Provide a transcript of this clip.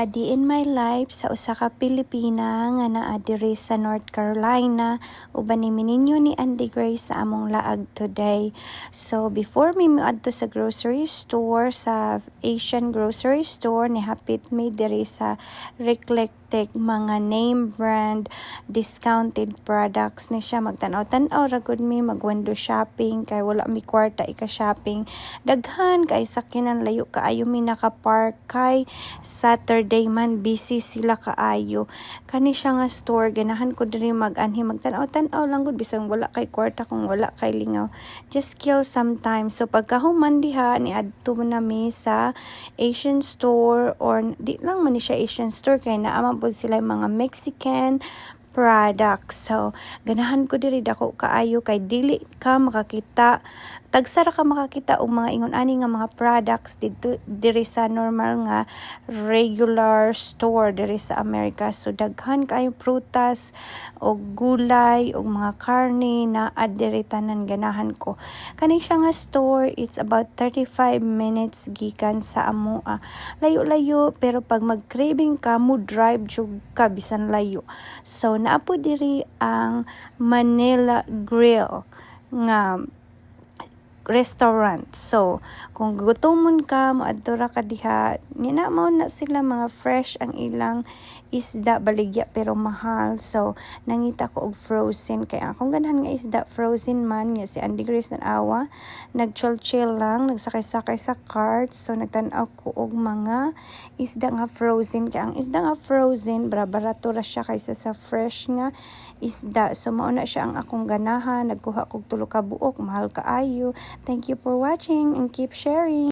Adi in my life sa usa ka Pilipina nga naa diri sa North Carolina, uban ni mininyo ni Andy Grace sa among laag today. So before mi moadto sa grocery store, sa Asian grocery store, ni hapit mi diri sa Reclectic, mga name brand discounted products ni siya. Magtanaw-tanaw ra gud mi, mag window shopping kay wala mi kwarta ika shopping. Daghan kay sakyanan, layo kaayo mi naka-park kay Saturday man busy sila kaayo. Kani siya nga store, ganahan ko diri mag-anhi, magtanaw-tanaw lang gud bisang wala kay kwarta, kung wala kay lingaw. Just kill sometimes. So pagkahuman diha ni adto na mi sa Asian store, or di lang man ni siya Asian store kay naama pud sila mga Mexican products. So ganahan ko diri dako kaayo kay dili ka makakita, tagsara ka makakita og mga ingon-ani nga mga products dito diri sa normal nga regular store diri sa America. So daghan kaayo prutas og gulay og mga karne na adiri tanan ganahan ko. Kani siya nga store, it's about 35 minutes gikan sa amoa. Layo-layo, pero pag mag-craving ka mo, drive jug ka bisan layo. So naapo diri ang Manila Grill nga restaurant. So kung gutomon ka, moadto ra ka diha, nina mao na sila mga fresh ang ilang isda, baligya pero mahal. So nangita ko og frozen, kay akong ganahan nga isda frozen man nya. Si Andy Grace awa nag-chill lang, nagsakay-sakay sa cart. So nagtan-aw ko og mga isda nga frozen, kay ang isda nga frozen barato ra siya kaysa sa fresh nga isda. So mao na siya ang akong ganahan. Nagkuha kog 3 ka buok, mahal kaayo. Thank you for watching and keep sharing.